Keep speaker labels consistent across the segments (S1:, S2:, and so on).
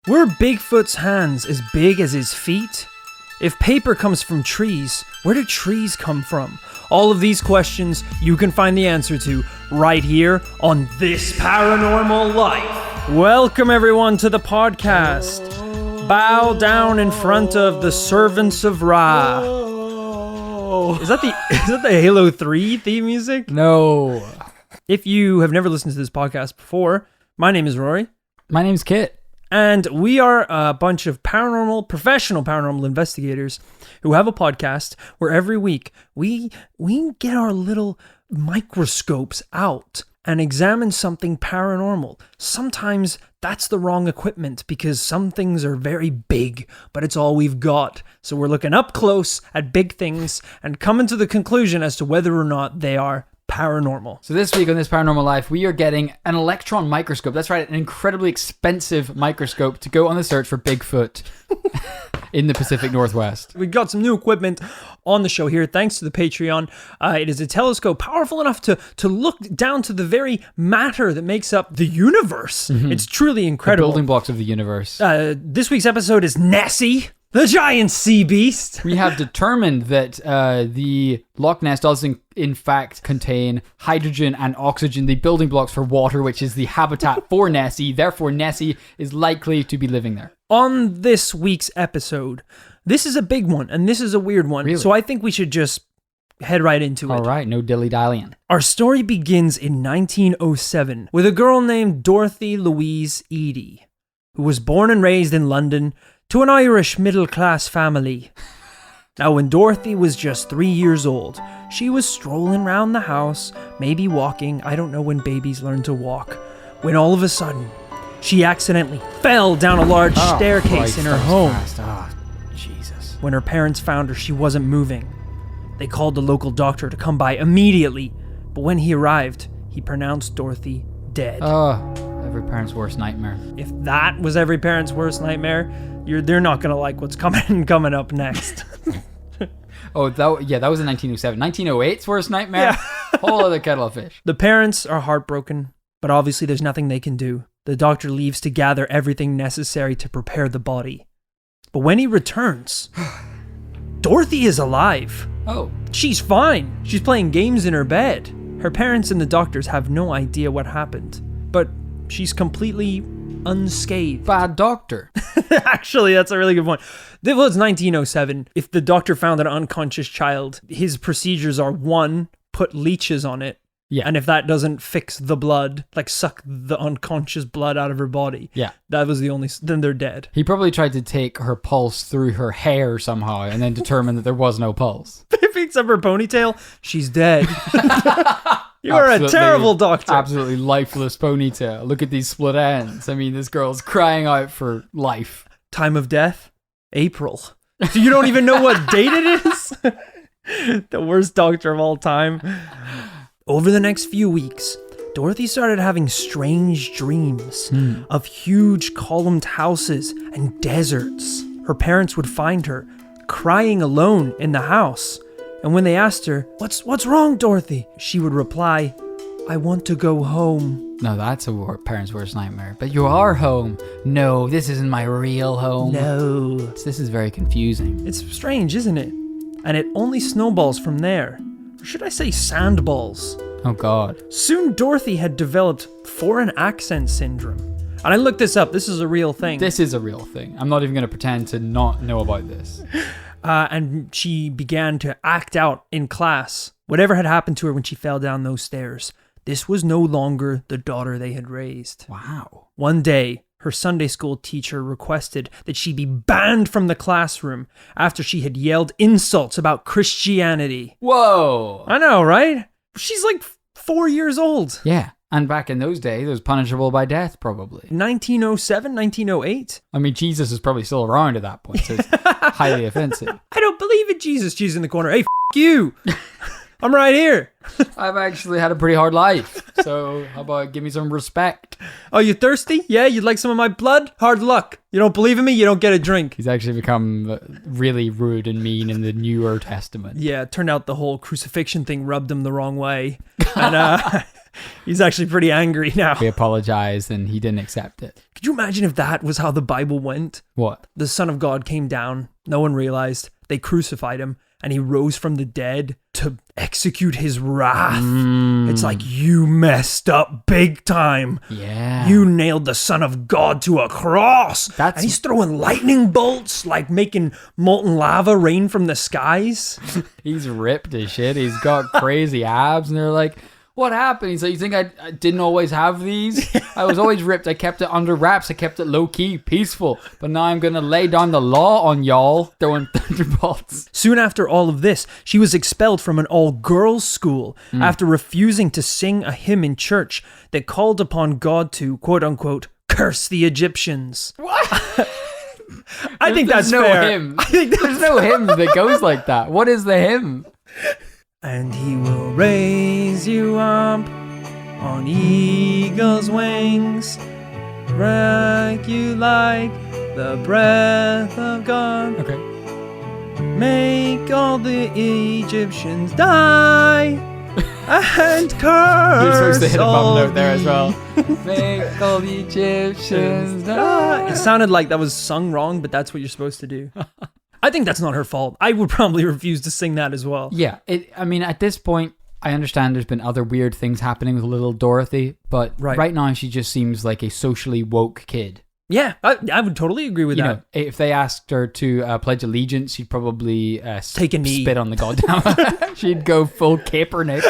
S1: Were Bigfoot's hands as big as his feet? If paper comes from trees, where do trees come from? All of these questions you can find the answer to right here on This Paranormal Life. Welcome everyone to the podcast. Bow down in front of the servants of Ra. Is that the Halo 3 theme music?
S2: No.
S1: If you have never listened to this podcast before, my name is Rory.
S2: My name's Kit.
S1: And we are a bunch of professional paranormal investigators who have a podcast where every week we get our little microscopes out and examine something paranormal. Sometimes that's the wrong equipment because some things are very big, but it's all we've got. So we're looking up close at big things and coming to the conclusion as to whether or not they are paranormal.
S2: So this week on This Paranormal Life, we are getting an electron microscope. That's right, an incredibly expensive microscope to go on the search for Bigfoot in the Pacific Northwest.
S1: We got some new equipment on the show here, thanks to the Patreon. It is a telescope powerful enough to look down to the very matter that makes up the universe. Mm-hmm. It's truly incredible.
S2: The building blocks of the universe.
S1: This week's episode is Nessie, the giant sea beast.
S2: We have determined that the Loch Ness does in fact contain hydrogen and oxygen, the building blocks for water, which is the habitat for Nessie. Therefore, Nessie is likely to be living there.
S1: On this week's episode, this is a big one, and this is a weird one.
S2: Really?
S1: So I think we should just head right into it.
S2: All right, no dilly-dallying.
S1: Our story begins in 1907 with a girl named Dorothy Louise Eady, who was born and raised in London to an Irish middle-class family. Now, when Dorothy was just 3 years old, she was strolling around the house, maybe walking, I don't know when babies learn to walk, when all of a sudden, she accidentally fell down a large staircase in her home.
S2: Jesus.
S1: When her parents found her, she wasn't moving. They called the local doctor to come by immediately, but when he arrived, he pronounced Dorothy dead.
S2: Every parent's worst nightmare.
S1: If that was every parent's worst nightmare, they're not going to like what's coming up next.
S2: That was in 1907. 1908's worst nightmare? Yeah. Whole other kettle of fish.
S1: The parents are heartbroken, but obviously there's nothing they can do. The doctor leaves to gather everything necessary to prepare the body. But when he returns, Dorothy is alive.
S2: Oh.
S1: She's fine. She's playing games in her bed. Her parents and the doctors have no idea what happened, but she's completely unscathed.
S2: Bad doctor.
S1: Actually, that's a really good point. Well, it's 1907. If the doctor found an unconscious child, his procedures are 1, put leeches on it.
S2: Yeah.
S1: And if that doesn't fix the blood, like suck the unconscious blood out of her body,
S2: yeah,
S1: that was then they're dead.
S2: He probably tried to take her pulse through her hair somehow and then determined that there was no pulse.
S1: Picks up her ponytail, she's dead. You are a terrible doctor.
S2: Absolutely lifeless ponytail. Look at these split ends. I mean, this girl's crying out for life.
S1: Time of death? April. So you don't even know what date it is? The worst doctor of all time. Over the next few weeks, Dorothy started having strange dreams of huge columned houses and deserts. Her parents would find her crying alone in the house. And when they asked her, What's wrong, Dorothy? She would reply, I want to go home.
S2: No, that's a parent's worst nightmare. But you are home. No, this isn't my real home.
S1: No.
S2: This is very confusing.
S1: It's strange, isn't it? And it only snowballs from there. Or should I say sandballs?
S2: Oh, God.
S1: Soon Dorothy had developed foreign accent syndrome. And I looked this up. This is a real thing.
S2: This is a real thing. I'm not even going to pretend to not know about this.
S1: And she began to act out in class. Whatever had happened to her when she fell down those stairs, this was no longer the daughter they had raised.
S2: Wow.
S1: One day, her Sunday school teacher requested that she be banned from the classroom after she had yelled insults about Christianity.
S2: Whoa.
S1: I know, right? She's like 4 years old.
S2: Yeah. And back in those days, it was punishable by death, probably.
S1: 1907, 1908?
S2: I mean, Jesus is probably still around at that point, so it's highly offensive.
S1: I don't believe in Jesus. Jesus in the corner. Hey, you. I'm right here.
S2: I've actually had a pretty hard life, so how about give me some respect?
S1: Oh, you thirsty? Yeah, you'd like some of my blood? Hard luck. You don't believe in me? You don't get a drink.
S2: He's actually become really rude and mean in the Newer Testament.
S1: Yeah, it turned out the whole crucifixion thing rubbed him the wrong way. And He's actually pretty angry now.
S2: We apologized and he didn't accept it.
S1: Could you imagine if that was how the Bible went?
S2: What?
S1: The Son of God came down. No one realized. They crucified him. And he rose from the dead to execute his wrath. It's like, you messed up big time.
S2: Yeah.
S1: You nailed the Son of God to a cross.
S2: That's-
S1: And he's throwing lightning bolts, like making molten lava rain from the skies.
S2: He's ripped as shit. He's got crazy abs. And they're like, what happened? He's like, you think I didn't always have these? I was always ripped. I kept it under wraps. I kept it low key, peaceful. But now I'm going to lay down the law on y'all, throwing thunderbolts.
S1: Soon after all of this, she was expelled from an all-girls school after refusing to sing a hymn in church that called upon God to, quote-unquote, curse the Egyptians.
S2: What?
S1: I think
S2: There's
S1: that's
S2: no
S1: fair.
S2: hymn.
S1: I think
S2: There's no hymn that goes like that. What is the hymn?
S1: And he will raise you up on eagle's wings, wreck you like the breath of God.
S2: Okay.
S1: Make all the Egyptians die and curse.
S2: You're supposed to hit a bum
S1: all
S2: note there as
S1: the-
S2: well. Make all the Egyptians die.
S1: It sounded like that was sung wrong, but that's what you're supposed to do. I think that's not her fault. I would probably refuse to sing that as well.
S2: Yeah, I mean, at this point, I understand there's been other weird things happening with little Dorothy, but right now she just seems like a socially woke kid.
S1: Yeah, I would totally agree with
S2: You
S1: that.
S2: know, if they asked her to pledge allegiance, she'd probably
S1: Take a knee.
S2: spit on the goddamn. She'd go full Kaepernick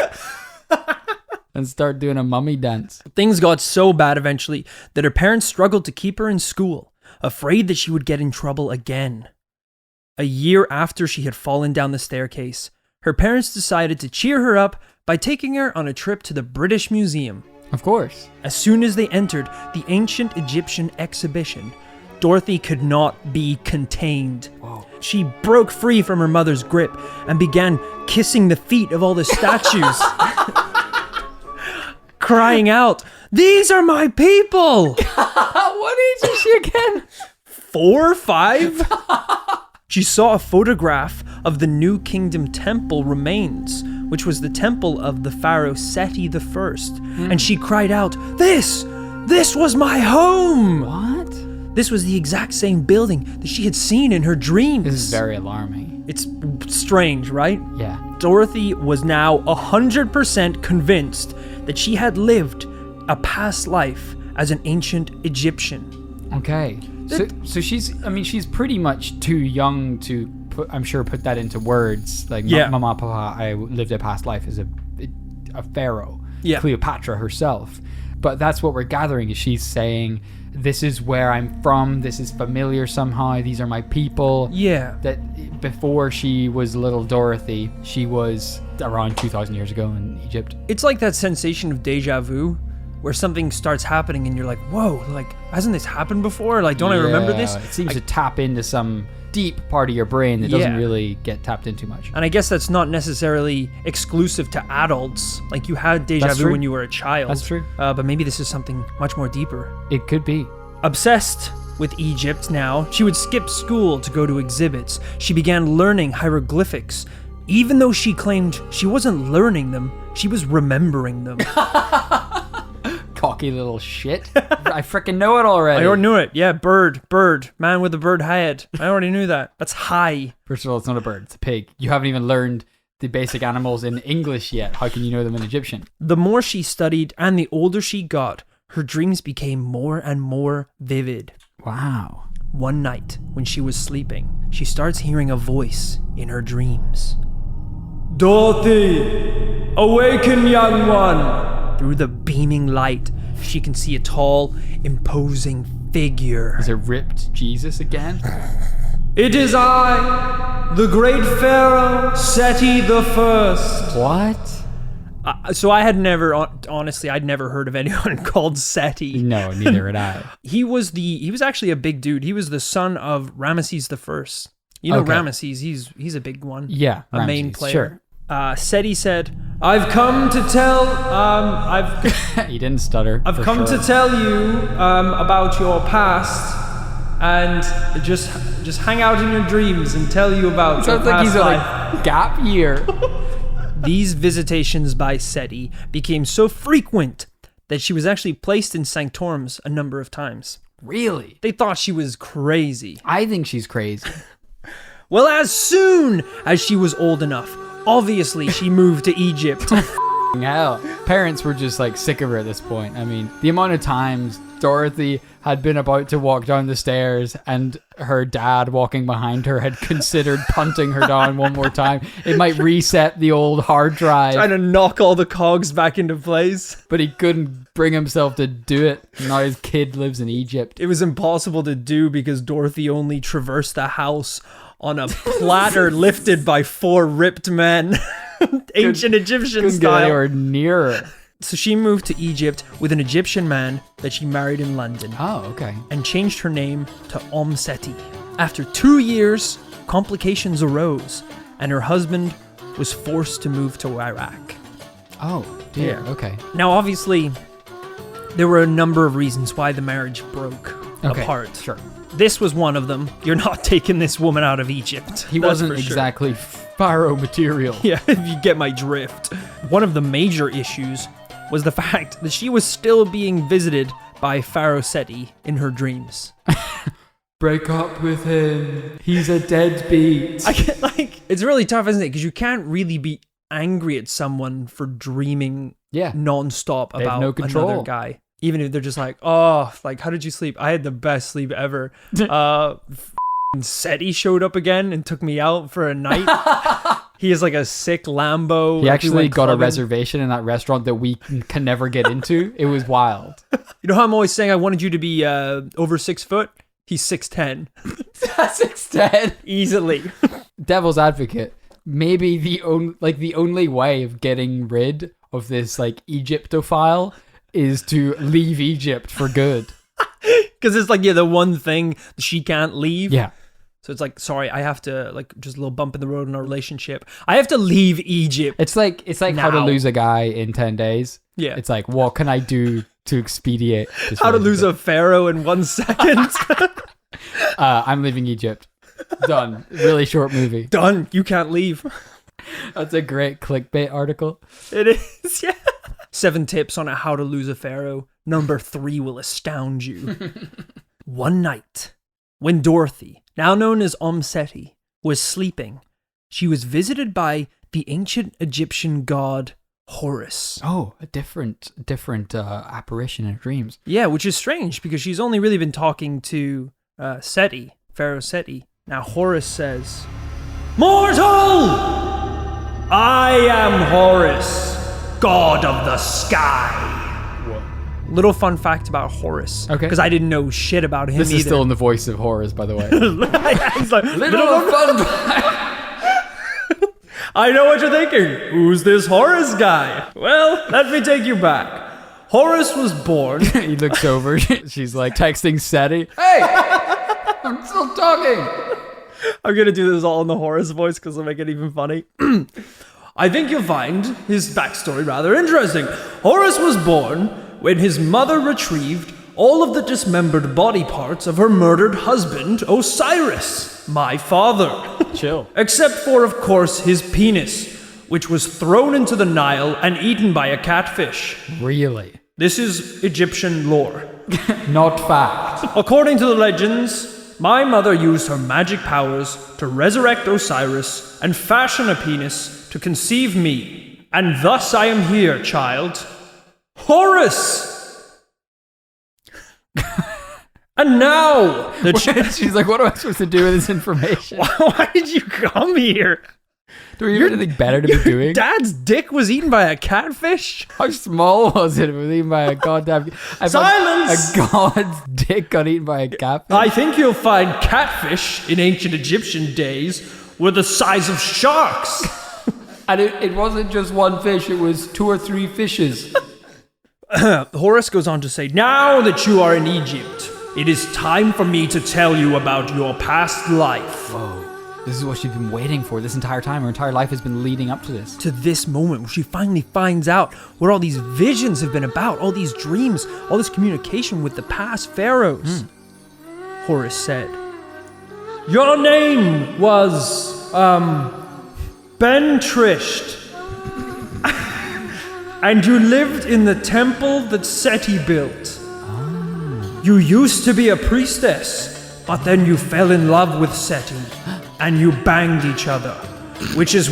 S2: and start doing a mummy dance.
S1: Things got so bad eventually that her parents struggled to keep her in school, afraid that she would get in trouble again. A year after she had fallen down the staircase, her parents decided to cheer her up by taking her on a trip to the British Museum.
S2: Of course.
S1: As soon as they entered the ancient Egyptian exhibition, Dorothy could not be contained.
S2: Whoa.
S1: She broke free from her mother's grip and began kissing the feet of all the statues, crying out, "These are my people!"
S2: What age is she again?
S1: 4 or 5? She saw a photograph of the New Kingdom Temple remains, which was the temple of the pharaoh Seti I, and she cried out, This was my home!
S2: What?
S1: This was the exact same building that she had seen in her dreams.
S2: This is very alarming.
S1: It's strange, right?
S2: Yeah.
S1: Dorothy was now 100% convinced that she had lived a past life as an ancient Egyptian.
S2: Okay. So she's pretty much too young to put that into words. Like,
S1: Yeah.
S2: Mama, Papa, I lived a past life as a pharaoh.
S1: Yeah.
S2: Cleopatra herself. But that's what we're gathering, is she's saying, this is where I'm from, this is familiar somehow, these are my people.
S1: Yeah.
S2: That before she was little Dorothy, she was around 2,000 years ago in Egypt.
S1: It's like that sensation of deja vu, where something starts happening and you're like, whoa, like, hasn't this happened before? Like, don't I remember this?
S2: It seems to tap into some deep part of your brain that doesn't
S1: Yeah.
S2: really get tapped into much.
S1: And I guess that's not necessarily exclusive to adults. Like, you had deja
S2: That's
S1: vu
S2: true.
S1: when you were a child.
S2: That's true.
S1: But maybe this is something much more deeper.
S2: It could be.
S1: Obsessed with Egypt now, she would skip school to go to exhibits. She began learning hieroglyphics. Even though she claimed she wasn't learning them, she was remembering them.
S2: Cocky little shit. I freaking know it already.
S1: I already knew it. Yeah, bird, man with a bird head. I already knew that. That's high.
S2: First of all, it's not a bird, it's a pig. You haven't even learned the basic animals in English yet. How can you know them in Egyptian?
S1: The more she studied and the older she got, her dreams became more and more vivid.
S2: Wow.
S1: One night, when she was sleeping, she starts hearing a voice in her dreams. Dorothy, awaken, young one! Through the beaming light, she can see a tall, imposing figure.
S2: Is it ripped Jesus again?
S1: It is I, the great pharaoh Seti I.
S2: What?
S1: So I had never, honestly, I'd never heard of anyone called Seti.
S2: No, neither had I.
S1: He was actually a big dude. He was the son of Ramesses I. You know,
S2: Okay.
S1: Ramesses, he's a big one.
S2: Yeah,
S1: A main
S2: Ramses,
S1: player.
S2: sure.
S1: Seti said, I've come to tell,
S2: He didn't stutter.
S1: I've
S2: for
S1: come
S2: sure.
S1: to tell you about your past, and just hang out in your dreams and tell you about your
S2: Sounds like
S1: past
S2: he's
S1: life.
S2: on a gap year.
S1: These visitations by Seti became so frequent that she was actually placed in sanctorums a number of times.
S2: Really?
S1: They thought she was crazy.
S2: I think she's crazy.
S1: Well, as soon as she was old enough, obviously she moved to Egypt.
S2: Hell, parents were just like sick of her at this point. I mean, the amount of times Dorothy had been about to walk down the stairs and her dad walking behind her had considered punting her down one more time. It might reset the old hard drive.
S1: Trying to knock all the cogs back into place.
S2: But he couldn't bring himself to do it. Now his kid lives in Egypt.
S1: It was impossible to do because Dorothy only traversed the house on a platter lifted by 4 ripped men. Ancient Egyptian
S2: Couldn't get
S1: style.
S2: anywhere near her.
S1: So she moved to Egypt with an Egyptian man that she married in London.
S2: Oh, okay.
S1: And changed her name to Seti. After 2 years, complications arose, and her husband was forced to move to Iraq.
S2: Oh, dear.
S1: Yeah.
S2: Okay.
S1: Now, obviously, there were a number of reasons why the marriage broke
S2: Okay.
S1: apart.
S2: Sure.
S1: This was one of them. You're not taking this woman out of Egypt.
S2: He
S1: That's
S2: wasn't
S1: for sure.
S2: exactly pharaoh material.
S1: Yeah, if you get my drift. One of the major issues was the fact that she was still being visited by Pharaoh Seti in her dreams.
S2: Break up with him. He's a deadbeat.
S1: I get, it's really tough, isn't it? Because you can't really be angry at someone for dreaming
S2: Yeah.
S1: non-stop
S2: They have
S1: about
S2: no control.
S1: another guy. Even if they're just like, oh, like, how did you sleep? I had the best sleep ever. Seti showed up again and took me out for a night. He is like a sick Lambo.
S2: He actually
S1: went
S2: got a
S1: clubbing.
S2: reservation in that restaurant that we can never get into. It was wild.
S1: You know how I'm always saying I wanted you to be over 6 foot? He's 6'10".
S2: 6'10".
S1: Easily.
S2: Devil's advocate. Maybe the only way of getting rid of this like Egyptophile is to leave Egypt for good.
S1: Because it's like, yeah, the one thing she can't leave.
S2: Yeah.
S1: So it's like, sorry, I have to, like, just a little bump in the road in our relationship. I have to leave Egypt.
S2: It's like how to
S1: Now.
S2: lose a guy in 10 days.
S1: Yeah.
S2: It's like, what can I do to expedite this
S1: How to lose
S2: relationship?
S1: a pharaoh in 1 second.
S2: I'm leaving Egypt. Done. Really short movie.
S1: Done. You can't leave.
S2: That's a great clickbait article.
S1: It is, yeah. 7 tips on how to lose a pharaoh. Number 3 will astound you. One night, when Dorothy, now known as Seti, was sleeping, she was visited by the ancient Egyptian god Horus.
S2: Oh, a different apparition in her dreams.
S1: Yeah, which is strange because she's only really been talking to Seti, Pharaoh Seti. Now Horus says, "Mortal! I am Horus, god of the sky." Little fun fact about Horus.
S2: Okay.
S1: Because I didn't know shit about him
S2: This
S1: either.
S2: is still in the voice of Horus, by the way.
S1: He's like,
S2: Little fun.
S1: I know what you're thinking. Who's this Horus guy? Well, let me take you back. Horus was born.
S2: He looks over. She's like texting Seti. Hey, I'm still talking.
S1: I'm going to do this all in the Horus voice because it'll make it even funny. I think you'll find his backstory rather interesting. Horus was born when his mother retrieved all of the dismembered body parts of her murdered husband, Osiris, my father.
S2: Chill.
S1: Except for, of course, his penis, which was thrown into the Nile and eaten by a catfish.
S2: Really?
S1: This is Egyptian lore.
S2: Not fact.
S1: According to the legends, my mother used her magic powers to resurrect Osiris and fashion a penis to conceive me. And thus I am here, child. Horus! And now,
S2: She's like, what am I supposed to do with this information?
S1: why did you come here?
S2: Do we have anything better to be doing?
S1: Dad's dick was eaten by a catfish?
S2: How small was it? It was eaten by a goddamn...
S1: Silence!
S2: A god's dick got eaten by a catfish?
S1: I think you'll find catfish in ancient Egyptian days were the size of sharks.
S2: And it wasn't just one fish, it was 2 or 3 fishes.
S1: Horus goes on to say, now that you are in Egypt, it is time for me to tell you about your past life.
S2: Whoa. This is what she's been waiting for this entire time. Her entire life has been leading up to this.
S1: To this moment where she finally finds out what all these visions have been about, all these dreams, all this communication with the past pharaohs. Horus said, your name was, Ben Trisht. and you lived in the temple that Seti built. You used to be a priestess, but then you fell in love with Seti, and you banged each other, which was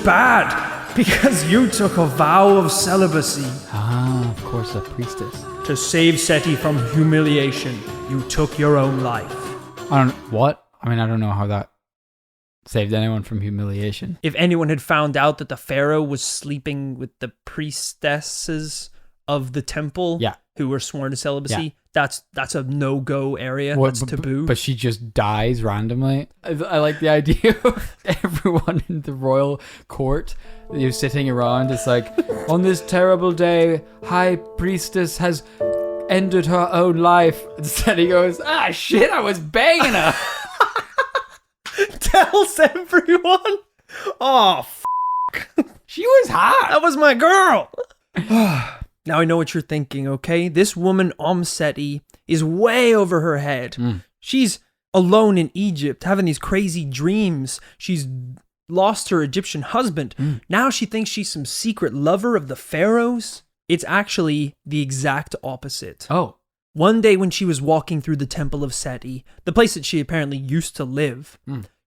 S1: bad, because you took a vow of celibacy.
S2: Ah, of course, a priestess.
S1: To save Seti from humiliation, you took your own life.
S2: What? I mean, I don't know how that saved anyone from humiliation.
S1: If anyone had found out that the pharaoh was sleeping with the priestesses of the temple, who were sworn to celibacy, that's a no-go area. That's taboo.
S2: But she just dies randomly. I like the idea of everyone in the royal court, you're sitting around. It's like, on this terrible day, High Priestess has ended her own life. Instead he goes, shit, I was banging her.
S1: Tells everyone. Oh,
S2: she was hot.
S1: That was my girl. Now I know what you're thinking, okay? This woman, Seti, is way over her head. She's alone in Egypt, having these crazy dreams. She's lost her Egyptian husband. Now she thinks she's some secret lover of the pharaohs. It's actually the exact opposite.
S2: Oh.
S1: One day when she was walking through the temple of Seti, the place that she apparently used to live,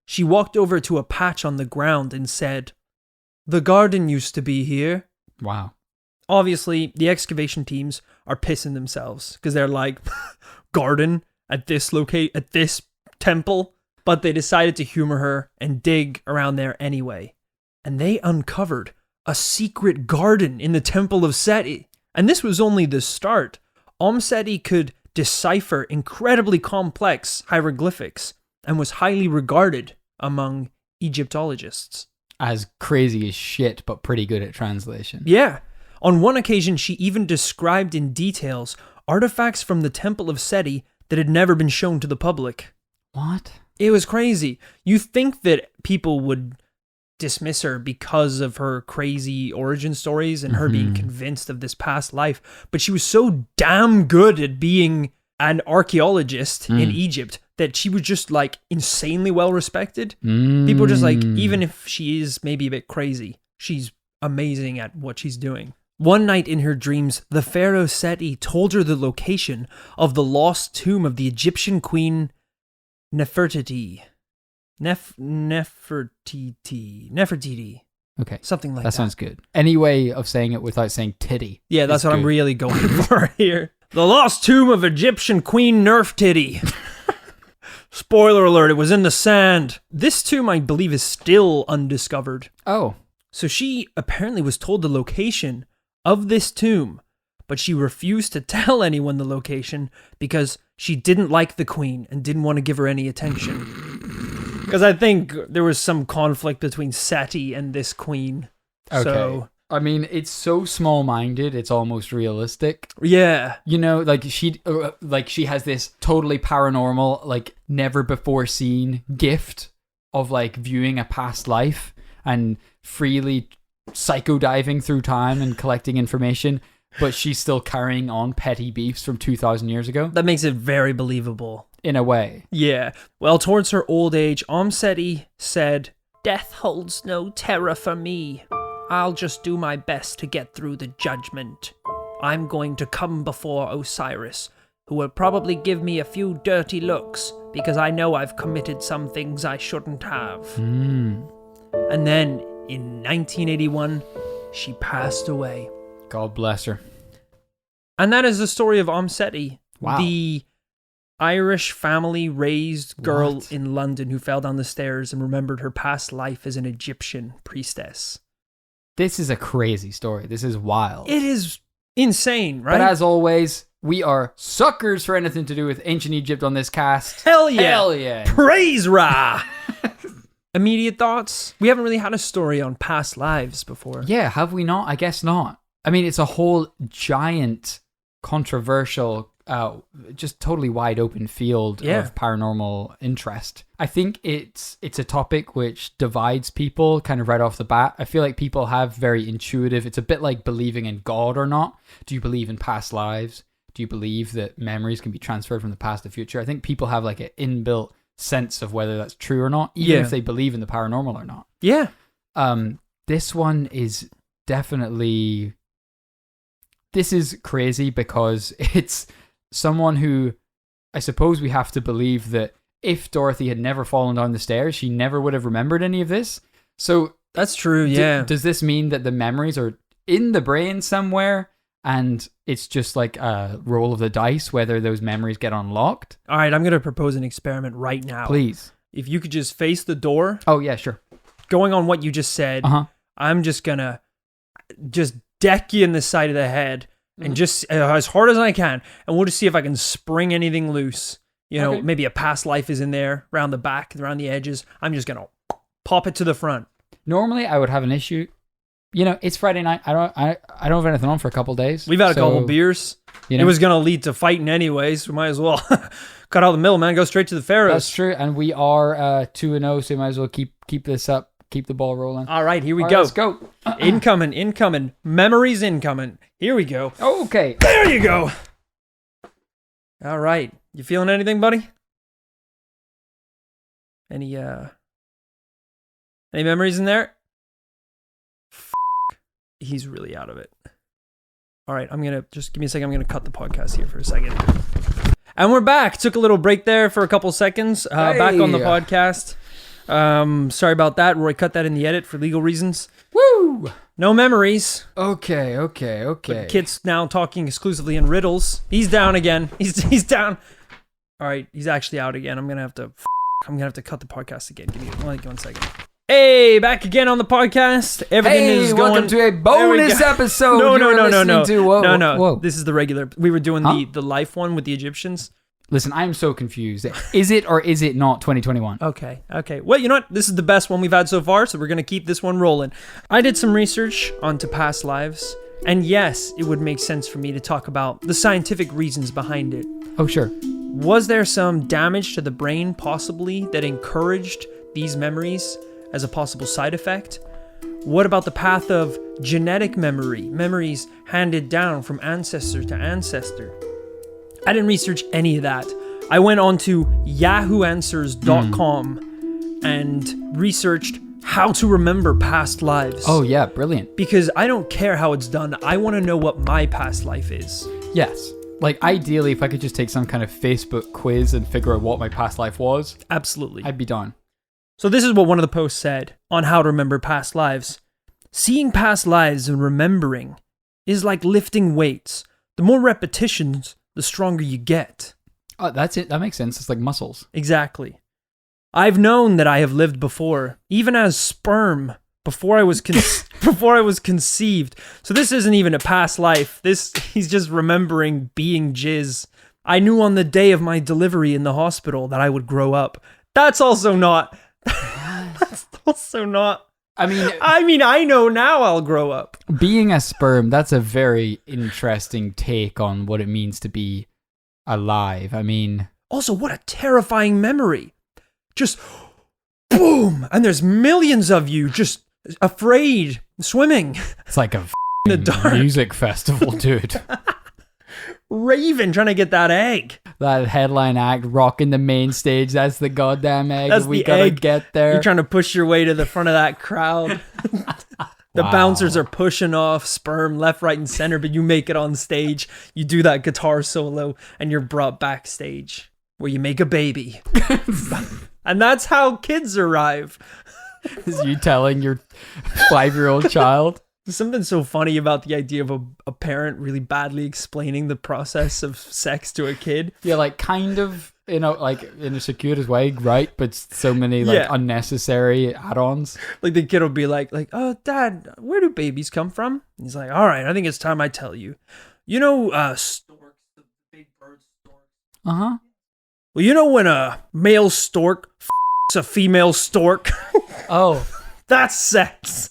S1: she walked over to a patch on the ground and said, "The garden used to be here."
S2: Wow.
S1: Obviously, the excavation teams are pissing themselves because they're like, garden at this temple, but they decided to humor her and dig around there anyway. And they uncovered a secret garden in the temple of Seti. And this was only the start. Seti could decipher incredibly complex hieroglyphics and was highly regarded among Egyptologists.
S2: As crazy as shit, but pretty good at translation.
S1: Yeah. On one occasion, she even described in details artifacts from the temple of Seti that had never been shown to the public.
S2: What?
S1: It was crazy. You think that people would dismiss her because of her crazy origin stories and her being convinced of this past life, but she was so damn good at being an archaeologist in Egypt that she was just like insanely well respected. People were just like, even if she is maybe a bit crazy, she's amazing at what she's doing. One night in her dreams, the pharaoh Seti told her the location of the lost tomb of the Egyptian queen Nefertiti. Nefertiti.
S2: Okay.
S1: Something like that.
S2: That sounds good. Any way of saying it without saying titty.
S1: Yeah, that's what
S2: good.
S1: I'm really going for here. The lost tomb of Egyptian Queen Nefertiti. Spoiler alert, it was in the sand. This tomb, I believe, is still undiscovered.
S2: Oh.
S1: So she apparently was told the location of this tomb, but she refused to tell anyone the location because she didn't like the queen and didn't want to give her any attention. Because I think there was some conflict between Seti and this queen.
S2: Okay.
S1: So,
S2: I mean, it's so small-minded, it's almost realistic.
S1: yeah.
S2: You know, like she has this totally paranormal, like never before seen gift of like viewing a past life and freely psycho-diving through time and collecting information, but she's still carrying on petty beefs from 2,000 years ago.
S1: That makes it very believable.
S2: In a way.
S1: Yeah. Well, towards her old age, Seti said, "Death holds no terror for me. I'll just do my best to get through the judgment. I'm going to come before Osiris, who will probably give me a few dirty looks because I know I've committed some things I shouldn't have." And then, in 1981, she passed away.
S2: God bless her.
S1: And that is the story of Seti.
S2: Wow.
S1: The Irish family raised girl
S2: What?
S1: in London who fell down the stairs and remembered her past life as an Egyptian priestess.
S2: This is a crazy story. This is wild.
S1: It is insane, right?
S2: But as always, we are suckers for anything to do with ancient Egypt on this cast.
S1: Hell yeah.
S2: Hell yeah.
S1: Praise Ra. Immediate thoughts? We haven't really had a story on past lives before.
S2: Yeah, have we not? I guess not. I mean, it's a whole giant, controversial, just totally wide open field of paranormal interest. I think it's a topic which divides people kind of right off the bat. I feel like people have very intuitive, it's a bit like believing in God or not. Do you believe in past lives? Do you believe that memories can be transferred from the past to the future? I think people have like an inbuilt sense of whether that's true or not, even if they believe in the paranormal or not.
S1: Yeah.
S2: This one is definitely... This is crazy because it's someone who I suppose we have to believe that if Dorothy had never fallen down the stairs, she never would have remembered any of this. So
S1: that's true, yeah.
S2: Does this mean that the memories are in the brain somewhere and it's just like a roll of the dice whether those memories get unlocked?
S1: All right, I'm going to propose an experiment right now.
S2: Please.
S1: If you could just face the door.
S2: Oh, yeah, sure.
S1: Going on what you just said, I'm just going to just deck you in the side of the head and just as hard as I can. And we'll just see if I can spring anything loose. You know, maybe a past life is in there, around the back, around the edges. I'm just going to pop it to the front.
S2: Normally, I would have an issue. You know, it's Friday night. I don't have anything on for a couple of days.
S1: We've had a couple of beers. You know, it was going to lead to fighting anyways. We might as well cut out the middle, man. Go straight to the Pharaohs.
S2: That's true. And we are 2-0, so we might as well keep this up. Keep the ball rolling.
S1: All right, here we go.
S2: Let's go.
S1: Incoming. Memories incoming. Here we go.
S2: Okay.
S1: There you go. All right. You feeling anything, buddy? Any memories in there? He's really out of it. All right, just give me a second. I'm going to cut the podcast here for a second. And we're back. Took a little break there for a couple seconds. Back on the podcast. Sorry about that. Roy cut that in the edit for legal reasons.
S2: Woo!
S1: No memories.
S2: Okay.
S1: But the kid's now talking exclusively in riddles. He's down again. He's down. All right, he's actually out again. I'm gonna have to cut the podcast again. Give me 1 second. Hey, back again on the podcast. Everything is going.
S2: Welcome to a bonus episode.
S1: No.
S2: Whoa.
S1: This is the regular. We were doing the life one with the Egyptians.
S2: Listen, I'm so confused. Is it or is it not 2021?
S1: Okay. Well, you know what? This is the best one we've had so far, so we're going to keep this one rolling. I did some research onto past lives, and yes, it would make sense for me to talk about the scientific reasons behind it.
S2: Oh, sure.
S1: Was there some damage to the brain, possibly, that encouraged these memories as a possible side effect? What about the path of genetic memories handed down from ancestor to ancestor? I didn't research any of that. I went on to yahooanswers.com and researched how to remember past lives.
S2: Oh, yeah, brilliant.
S1: Because I don't care how it's done. I want to know what my past life is.
S2: Yes. Like, ideally, if I could just take some kind of Facebook quiz and figure out what my past life was.
S1: Absolutely.
S2: I'd be done.
S1: So this is what one of the posts said on how to remember past lives. Seeing past lives and remembering is like lifting weights. The more repetitions, the stronger you get.
S2: Oh, that's it. That makes sense. It's like muscles.
S1: Exactly. I've known that I have lived before, even as sperm, before I was conceived. So this isn't even a past life. He's just remembering being jizz. I knew on the day of my delivery in the hospital that I would grow up. That's also not. That's also not. I mean, I know now I'll grow up.
S2: Being a sperm, that's a very interesting take on what it means to be alive. I mean...
S1: Also, what a terrifying memory. Just boom, and there's millions of you just afraid, swimming.
S2: It's like a
S1: in the dark
S2: music festival, dude.
S1: Raven trying to get that egg.
S2: That headline act rocking the main stage. That's the goddamn egg.
S1: That's
S2: we
S1: the
S2: gotta
S1: egg.
S2: Get there.
S1: You're trying to push your way to the front of that crowd. The bouncers are pushing off sperm left, right, and center, but you make it on stage. You do that guitar solo, and you're brought backstage where you make a baby. And that's how kids arrive.
S2: Is you telling your 5-year-old child?
S1: There's something so funny about the idea of a parent really badly explaining the process of sex to a kid.
S2: Yeah, like kind of, like in a circuitous way, right? But so many unnecessary add-ons.
S1: Like the kid will be like, oh, Dad, where do babies come from? And he's like, all right, I think it's time I tell you. You know, storks, the big bird stork.
S2: Uh-huh.
S1: Well, you know when a male stork f***s a female stork?
S2: Oh.
S1: That's sex.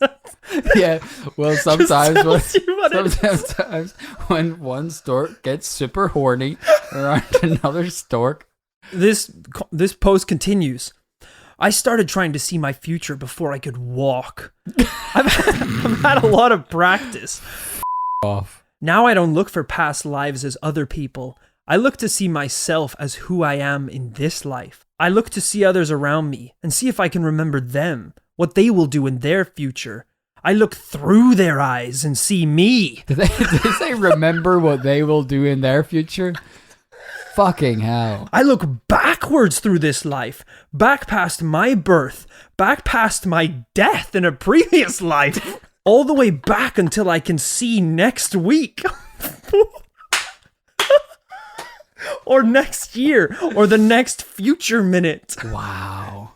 S2: Yeah, well, sometimes when one stork gets super horny around another stork.
S1: This post continues. I started trying to see my future before I could walk. I've had a lot of practice.
S2: Off.
S1: Now I don't look for past lives as other people. I look to see myself as who I am in this life. I look to see others around me and see if I can remember them, what they will do in their future. I look through their eyes and see me.
S2: Did they say remember what they will do in their future? Fucking hell.
S1: I look backwards through this life, back past my birth, back past my death in a previous life, all the way back until I can see next week. Or next year, or the next future minute.
S2: Wow.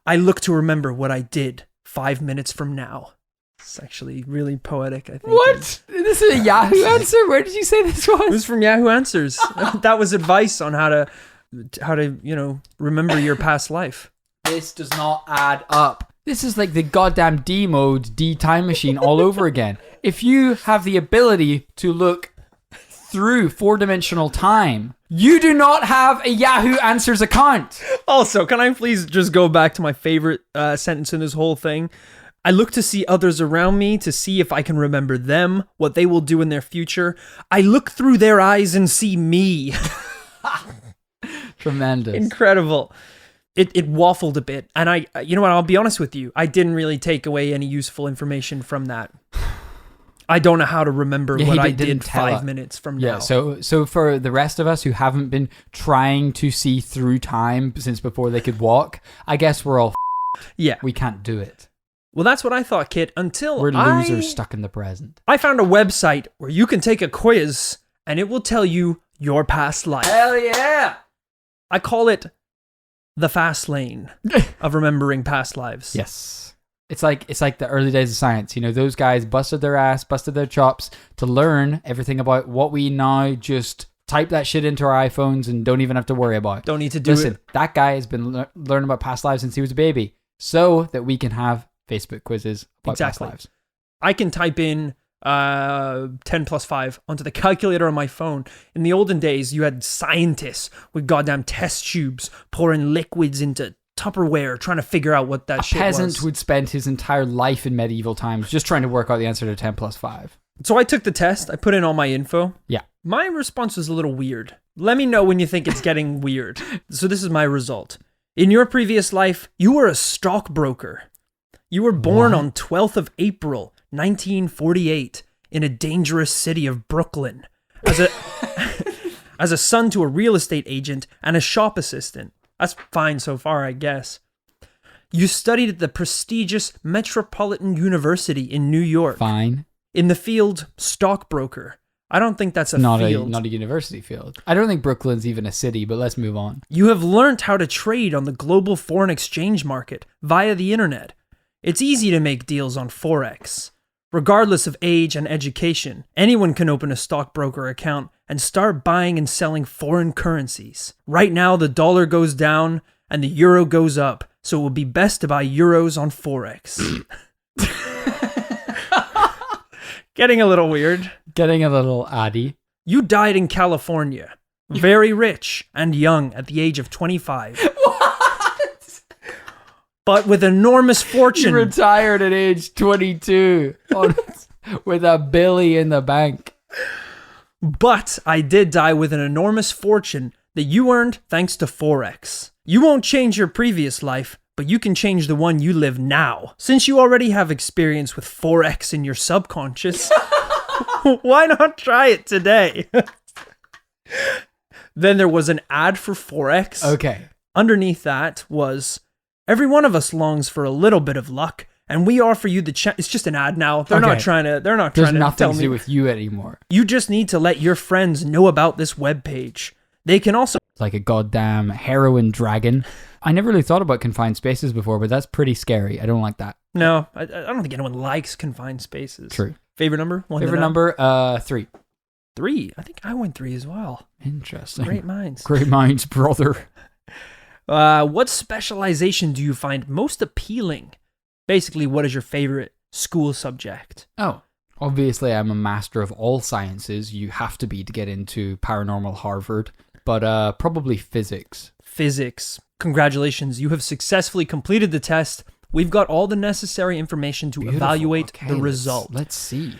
S1: I look to remember what I did 5 minutes from now. It's actually really poetic, I think.
S2: What? This is a Yahoo answer? Where did you say this was?
S1: It was from Yahoo Answers. That was advice on how to, remember your past life.
S2: This does not add up. This is like the goddamn D mode, D time machine all over again. If you have the ability to look through 4-dimensional time, you do not have a Yahoo Answers account.
S1: Also, can I please just go back to my favorite sentence in this whole thing? I look to see others around me to see if I can remember them, what they will do in their future. I look through their eyes and see me.
S2: Tremendous.
S1: Incredible. It waffled a bit. And I'll be honest with you. I didn't really take away any useful information from that. I don't know how to remember what I did 5 minutes from now.
S2: Yeah, so for the rest of us who haven't been trying to see through time since before they could walk, I guess we're all
S1: yeah.
S2: We can't do it.
S1: Well, that's what I thought, Kit, until
S2: we're losers stuck in the present.
S1: I found a website where you can take a quiz and it will tell you your past life.
S2: Hell yeah!
S1: I call it the fast lane of remembering past lives.
S2: Yes. It's like the early days of science. You know, those guys busted their ass, busted their chops to learn everything about what we now just type that shit into our iPhones and don't even have to worry about.
S1: Don't need to do it.
S2: Listen, that guy has been learning about past lives since he was a baby so that we can have Facebook quizzes about past lives.
S1: I can type in 10 plus 5 onto the calculator on my phone. In the olden days, you had scientists with goddamn test tubes pouring liquids into Tupperware trying to figure out what that shit was.
S2: A peasant would spend his entire life in medieval times just trying to work out the answer to 10 plus 5.
S1: So I took the test. I put in all my info.
S2: Yeah.
S1: My response was a little weird. Let me know when you think it's getting weird. So this is my result. In your previous life, you were a stockbroker. You were born on 12th of April, 1948, in a dangerous city of Brooklyn, as a son to a real estate agent and a shop assistant. That's fine so far, I guess. You studied at the prestigious Metropolitan University in New York.
S2: Fine.
S1: In the field stockbroker. I don't think that's a field.
S2: Not a university field. I don't think Brooklyn's even a city, but let's move on.
S1: You have learned how to trade on the global foreign exchange market via the internet. It's easy to make deals on Forex. Regardless of age and education, anyone can open a stockbroker account and start buying and selling foreign currencies. Right now, the dollar goes down and the euro goes up, so it would be best to buy euros on Forex. Getting a little weird.
S2: Getting a little addy.
S1: You died in California, very rich and young at the age of 25.
S2: What?
S1: But with enormous fortune.
S2: You retired at age 22 with a billy in the bank.
S1: But I did die with an enormous fortune that you earned thanks to Forex. You won't change your previous life, but you can change the one you live now. Since you already have experience with Forex in your subconscious, why not try it today? Then there was an ad for Forex.
S2: Okay.
S1: Underneath that was, every one of us longs for a little bit of luck, and we offer you the chance. It's just an ad now. They're not trying to
S2: There's nothing to do with you anymore.
S1: You just need to let your friends know about this webpage. They can also...
S2: Like a goddamn heroin dragon. I never really thought about confined spaces before, but that's pretty scary. I don't like that.
S1: No, I don't think anyone likes confined spaces.
S2: True.
S1: Favorite number?
S2: Favorite number? 3.
S1: 3? I think I went 3 as well.
S2: Interesting.
S1: Great minds.
S2: Great minds, brother.
S1: What specialization do you find most appealing? Basically, what is your favorite school subject?
S2: Oh, obviously I'm a master of all sciences. You have to be to get into paranormal Harvard. But probably physics.
S1: Physics. Congratulations, you have successfully completed the test. We've got all the necessary information to evaluate the result.
S2: Let's see.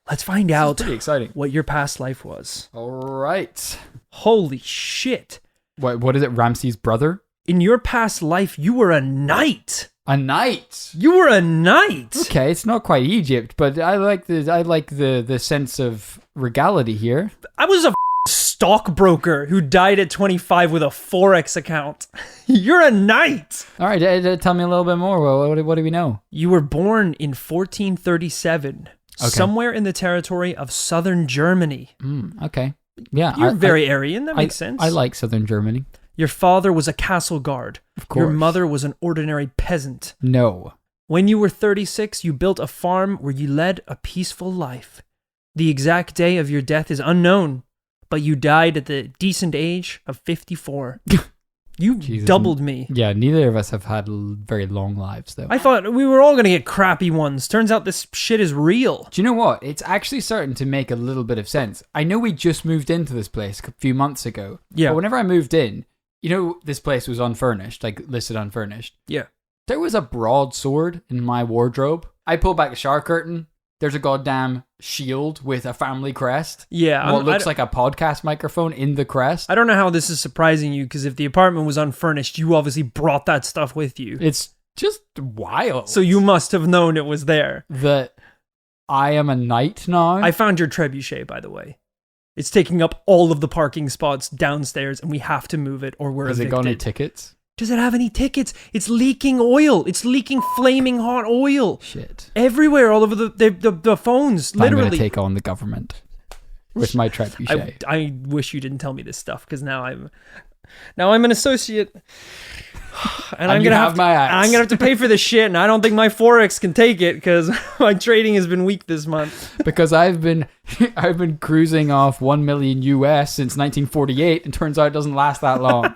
S1: Let's find out
S2: pretty exciting.
S1: What your past life was.
S2: All right.
S1: Holy shit.
S2: What is it, Ramsey's brother?
S1: in your past life, you were a knight.
S2: A knight.
S1: You were a knight.
S2: Okay, it's not quite Egypt, but I like the sense of regality here.
S1: I was a stockbroker who died at 25 with a Forex account. You're a knight.
S2: All right, tell me a little bit more. What do we know?
S1: You were born in 1437, somewhere in the territory of southern Germany.
S2: Okay. Yeah.
S1: You're very Aryan. That makes sense.
S2: I like southern Germany.
S1: Your father was a castle guard.
S2: Of course.
S1: Your mother was an ordinary peasant.
S2: No.
S1: When you were 36, you built a farm where you led a peaceful life. The exact day of your death is unknown, but you died at the decent age of 54. You doubled me.
S2: Yeah, neither of us have had very long lives, though.
S1: I thought we were all going to get crappy ones. Turns out this shit is real.
S2: Do you know what? It's actually starting to make a little bit of sense. I know we just moved into this place a few months ago.
S1: Yeah.
S2: But whenever I moved in, you know, this place was unfurnished, like listed unfurnished.
S1: Yeah.
S2: There was a broadsword in my wardrobe. I pulled back the shower curtain. There's a goddamn shield with a family crest.
S1: Yeah.
S2: What looks like a podcast microphone in the crest.
S1: I don't know how this is surprising you, because if the apartment was unfurnished, you obviously brought that stuff with you.
S2: It's just wild.
S1: So you must have known it was there.
S2: That I am a knight now.
S1: I found your trebuchet, by the way. It's taking up all of the parking spots downstairs, and we have to move it, or we're
S2: Has
S1: evicted.
S2: it got any tickets?
S1: Does it have any tickets? It's leaking oil. It's leaking flaming hot oil.
S2: Shit.
S1: Everywhere, all over the phones,
S2: I'm
S1: literally.
S2: going to take on the government with my trebuchet.
S1: I wish you didn't tell me this stuff, because now I'm an associate. And I'm gonna have to pay for this shit, and I don't think my Forex can take it because my trading has been weak this month.
S2: Because I've been cruising off 1 million US since 1948, and turns out it doesn't last that long.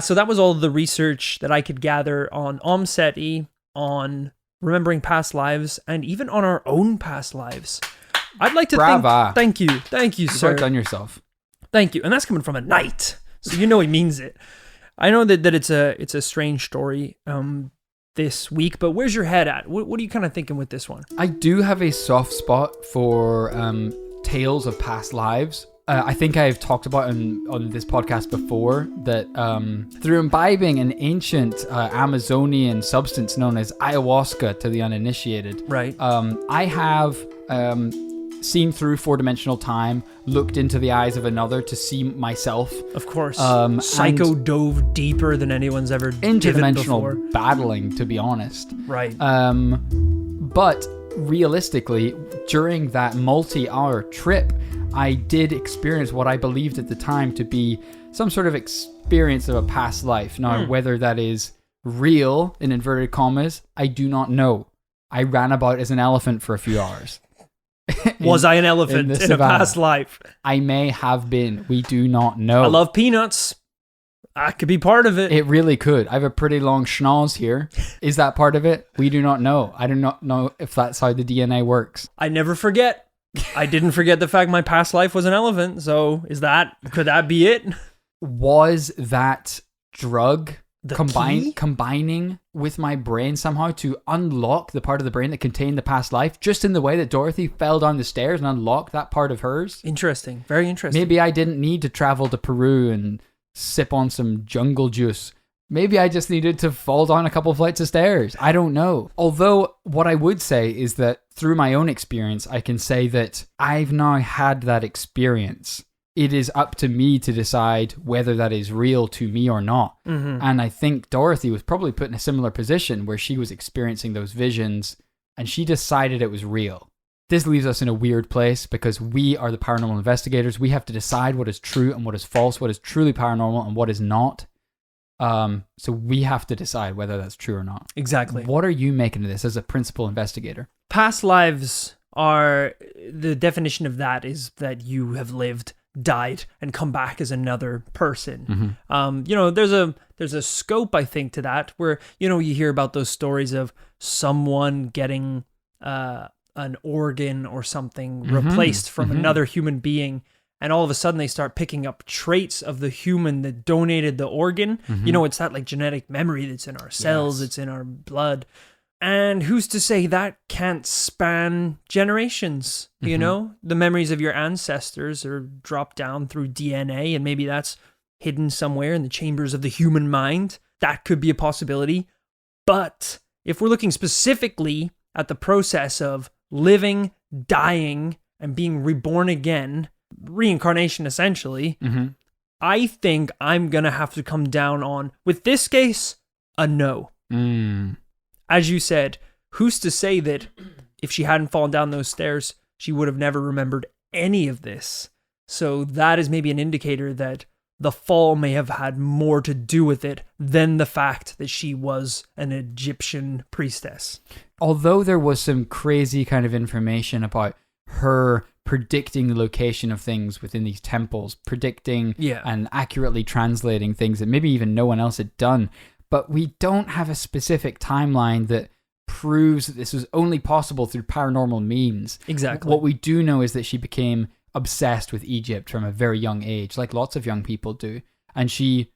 S1: So that was all the research that I could gather on Omseti, on remembering past lives, and even on our own past lives. I'd like to thank you, sir.
S2: You've done yourself.
S1: Thank you, and that's coming from a knight, so you know he means it. I know that it's a strange story this week, but where's your head at? What are you kind of thinking with this one?
S2: I do have a soft spot for tales of past lives. I think I've talked about on this podcast before that through imbibing an ancient Amazonian substance known as ayahuasca to the uninitiated,
S1: right?
S2: I have seen through four-dimensional time, looked into the eyes of another to see myself.
S1: Of course. Psycho dove deeper than anyone's ever
S2: interdimensional battling, to be honest.
S1: Right.
S2: But realistically, during that multi-hour trip, I did experience what I believed at the time to be some sort of experience of a past life. Now, whether that is real, in inverted commas, I do not know. I ran about as an elephant for a few hours.
S1: Was I an elephant in a past life?
S2: I may have been. We do not know.
S1: I love peanuts. I could be part of it.
S2: It really could. I have a pretty long schnoz here. Is that part of it? We do not know. I do not know if that's how the DNA works.
S1: I never forget. I didn't forget the fact my past life was an elephant. So could that be it?
S2: Was that drug
S1: Key?
S2: combining with my brain somehow to unlock the part of the brain that contained the past life, just in the way that Dorothy fell down the stairs and unlocked that part of hers?
S1: Interesting. Very interesting.
S2: Maybe I didn't need to travel to Peru and sip on some jungle juice. Maybe I just needed to fall down a couple flights of stairs. I don't know. Although what I would say is that through my own experience, I can say that I've now had that experience. It is up to me to decide whether that is real to me or not.
S1: Mm-hmm.
S2: And I think Dorothy was probably put in a similar position where she was experiencing those visions and she decided it was real. This leaves us in a weird place because we are the paranormal investigators. We have to decide what is true and what is false, what is truly paranormal and what is not. So we have to decide whether that's true or not.
S1: Exactly.
S2: What are you making of this as a principal investigator? Past
S1: lives are, the definition of that is that you have lived, died, and come back as another person.
S2: Mm-hmm.
S1: There's a scope, I think, to that where, you hear about those stories of someone getting an organ or something replaced from another human being, and all of a sudden they start picking up traits of the human that donated the organ. It's that like genetic memory that's in our cells, it's in our blood. And who's to say that can't span generations? The memories of your ancestors are dropped down through DNA, and maybe that's hidden somewhere in the chambers of the human mind. That could be a possibility. But if we're looking specifically at the process of living, dying, and being reborn again, reincarnation essentially, I think I'm going to have to come down on, with this case, a no. As you said, who's to say that if she hadn't fallen down those stairs, she would have never remembered any of this? So that is maybe an indicator that the fall may have had more to do with it than the fact that she was an Egyptian priestess.
S2: Although there was some crazy kind of information about her predicting the location of things within these temples, predicting and accurately translating things that maybe even no one else had done, but we don't have a specific timeline that proves that this was only possible through paranormal means.
S1: Exactly.
S2: What we do know is that she became obsessed with Egypt from a very young age, like lots of young people do. And she,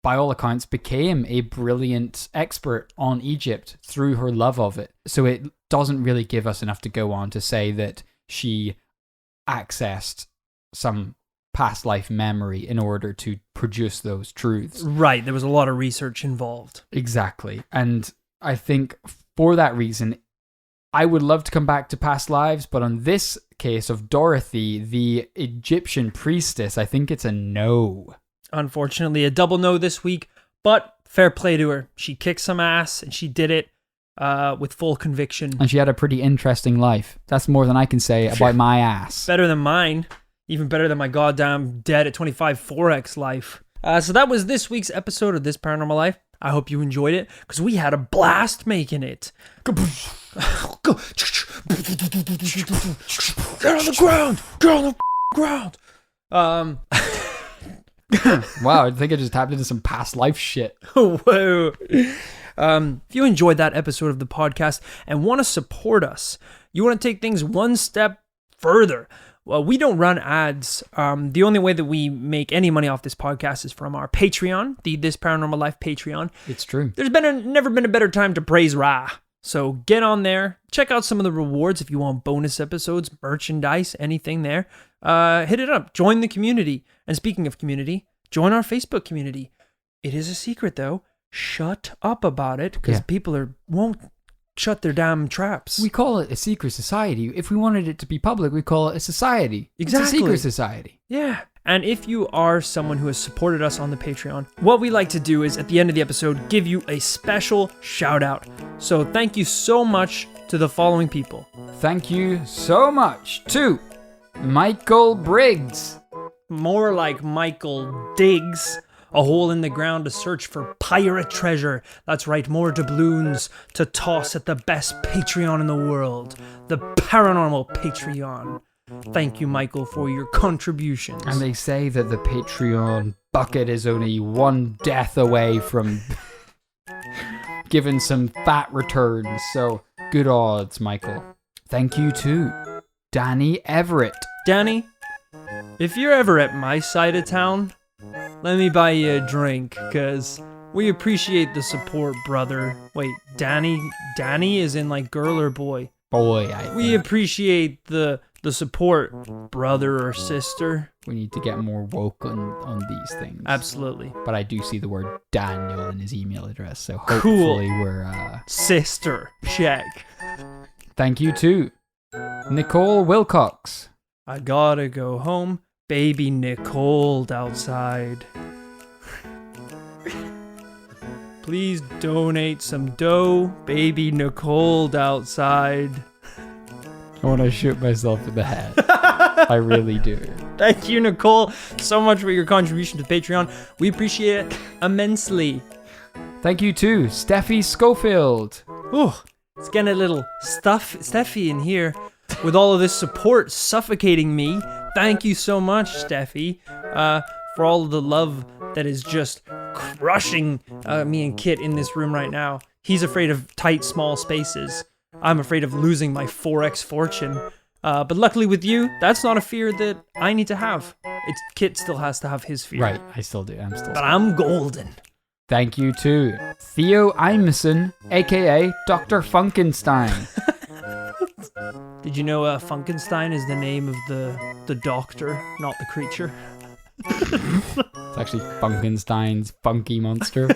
S2: by all accounts, became a brilliant expert on Egypt through her love of it. So it doesn't really give us enough to go on to say that she accessed some past life memory in order to produce those truths.
S1: Right. There was a lot of research involved.
S2: Exactly. And I think for that reason, I would love to come back to past lives, but on this case of Dorothy, the Egyptian priestess, I think it's a no.
S1: Unfortunately, a double no this week, but fair play to her. She kicked some ass, and she did it with full conviction.
S2: And she had a pretty interesting life. That's more than I can say about my ass.
S1: Better than mine. Even better than my goddamn dead at 25 4X life. So that was this week's episode of This Paranormal Life. I hope you enjoyed it, because we had a blast making it. Get on the ground! Get on the ground!
S2: Wow, I think I just tapped into some past life shit.
S1: Whoa. If you enjoyed that episode of the podcast and want to support us, you want to take things one step further. Well, we don't run ads. The only way that we make any money off this podcast is from our Patreon, the This Paranormal Life Patreon.
S2: It's true.
S1: There's never been a better time to praise Ra. So get on there, check out some of the rewards if you want bonus episodes, merchandise, anything there. Hit it up. Join the community. And speaking of community, join our Facebook community. It is a secret though. Shut up about it, because people won't shut their damn traps.
S2: We call it a secret society. If we wanted it to be public, we call it a society.
S1: Exactly.
S2: It's a secret society.
S1: Yeah. And if you are someone who has supported us on the Patreon, what we like to do is at the end of the episode, give you a special shout out. So thank you so much to the following people.
S2: Thank you so much to Michael Briggs.
S1: More like Michael Diggs. A hole in the ground to search for pirate treasure. That's right, more doubloons to toss at the best Patreon in the world. The Paranormal Patreon. Thank you, Michael, for your contributions.
S2: And they say that the Patreon bucket is only one death away from giving some fat returns. So, good odds, Michael. Thank you to Danny Everett.
S1: Danny, if you're ever at my side of town, let me buy you a drink, because we appreciate the support, brother. Wait, Danny is in like girl or boy?
S2: Boy, I think.
S1: We appreciate the support, brother or sister.
S2: We need to get more woke on these things.
S1: Absolutely.
S2: But I do see the word Daniel in his email address, so hopefully we're...
S1: Sister, check.
S2: Thank you to Nicole Wilcox.
S1: I gotta go home. Baby Nicole outside. Please donate some dough. Baby Nicole outside.
S2: I want to shoot myself in the head. I really do.
S1: Thank you, Nicole, so much for your contribution to Patreon. We appreciate it immensely.
S2: Thank you to Steffi Schofield.
S1: Ooh, it's getting a little stuffy in here with all of this support suffocating me. Thank you so much, Steffi, for all of the love that is just crushing me and Kit in this room right now. He's afraid of tight, small spaces. I'm afraid of losing my 4X fortune. But luckily with you, that's not a fear that I need to have. Kit still has to have his fear.
S2: Right, I still do.
S1: But I'm golden.
S2: Thank you to Theo Imeson, aka Dr. Funkenstein.
S1: Did you know Funkenstein is the name of the doctor, not the creature?
S2: It's actually Funkenstein's funky monster.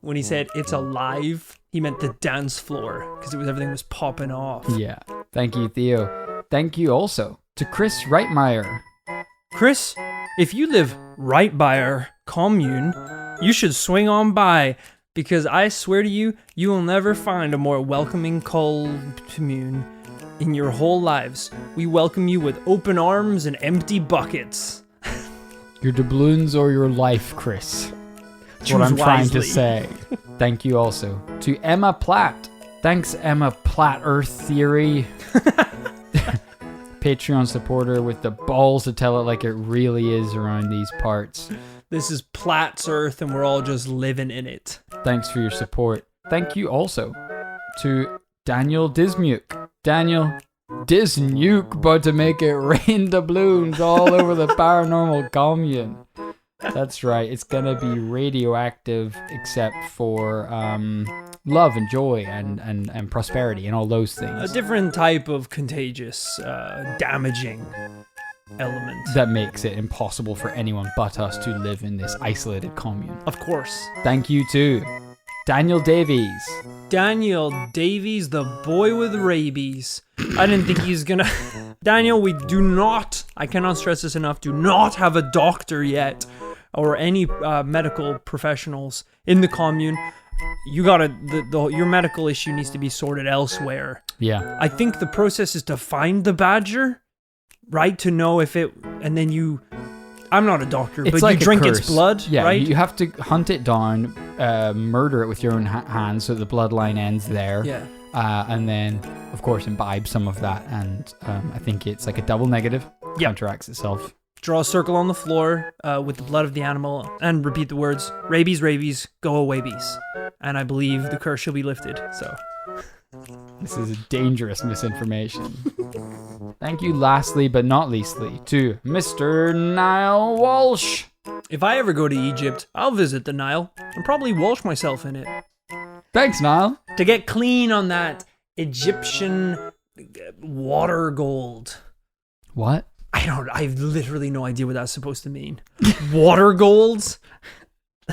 S1: When he said it's alive, he meant the dance floor because everything was popping off.
S2: Yeah. Thank you, Theo. Thank you also to Chris Reitmeyer.
S1: Chris, if you live right by our commune, you should swing on by because I swear to you, you will never find a more welcoming commune in your whole lives. We welcome you with open arms and empty buckets.
S2: Your doubloons or your life, Chris. That's what
S1: Choose
S2: I'm trying to
S1: wisely.
S2: say. Thank you also to Emma Platt. Thanks, Emma Platt Earth Theory. Patreon supporter with the balls to tell it like it really is around these parts.
S1: This is Platt's Earth and we're all just living in it.
S2: Thanks for your support. Thank you also to Daniel Dismuke. Daniel Disnuke, but to make it rain doubloons all over the paranormal commune. That's right, it's gonna be radioactive except for love and joy and prosperity and all those
S1: A
S2: things.
S1: different type of contagious, damaging element.
S2: That makes it impossible for anyone but us to live in this isolated commune.
S1: Of course.
S2: Thank you to Daniel Davies.
S1: Daniel Davies, the boy with rabies. I didn't think he's gonna... Daniel, we do not, I cannot stress this enough, do not have a doctor yet or any medical professionals in the commune. You gotta, your medical issue needs to be sorted elsewhere.
S2: Yeah.
S1: I think the process is to find the badger, right? To know if it, and then you, I'm not a doctor,
S2: It's
S1: but
S2: like
S1: you
S2: a
S1: drink
S2: curse.
S1: its blood,
S2: Yeah,
S1: right?
S2: you have to hunt it down, murder it with your own hands so the bloodline ends there.
S1: Yeah.
S2: And then, of course, imbibe some of that. And I think it's like a double negative.
S1: Yep.
S2: Counteracts itself.
S1: Draw a circle on the floor with the blood of the animal and repeat the words, rabies, rabies, go away bees. And I believe the curse shall be lifted, so.
S2: This is dangerous misinformation. Thank you, lastly but not leastly, to Mr. Niall Walsh.
S1: If I ever go to Egypt, I'll visit the Nile and probably wash myself in it.
S2: Thanks, Niall.
S1: To get clean on that Egyptian water gold.
S2: What?
S1: I have literally no idea what that's supposed to mean. Water golds?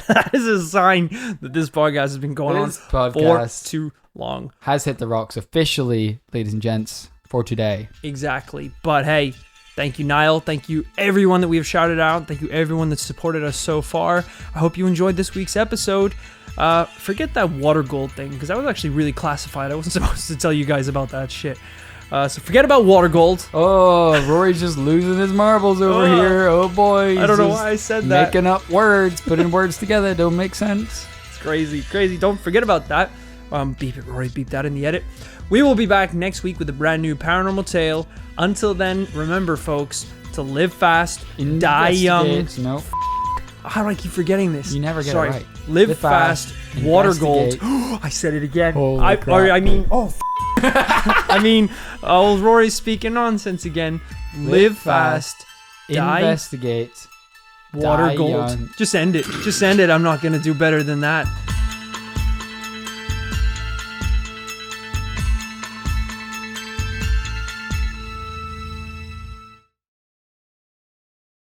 S1: That is a sign that this podcast has been going
S2: This
S1: on
S2: podcast
S1: for too long.
S2: has hit the rocks officially, ladies and gents, for today.
S1: Exactly. But hey, thank you, Niall. Thank you, everyone that we have shouted out. Thank you, everyone that's supported us so far. I hope you enjoyed this week's episode. Forget that water gold thing, because that was actually really classified. I wasn't supposed to tell you guys about that shit. So forget about water gold.
S2: Oh, Rory's just losing his marbles over here. Oh boy.
S1: I don't know
S2: he's
S1: why I
S2: just
S1: said that.
S2: making up words, putting words together don't make sense.
S1: It's crazy, crazy. Don't forget about that. Beep it, Rory. Beep that in the edit. We will be back next week with a brand new paranormal tale. Until then, remember, folks, to live fast, die young.
S2: Investigate. No,
S1: How do I keep forgetting this?
S2: you never get
S1: Sorry.
S2: it right.
S1: Live fast, water gold.
S2: investigate.
S1: I said it again.
S2: Holy crap.
S1: I mean, Rory's speaking nonsense again. Live fast, die,
S2: investigate,
S1: water
S2: die
S1: gold.
S2: young.
S1: Just end it. Just end it. I'm not going to do better than that.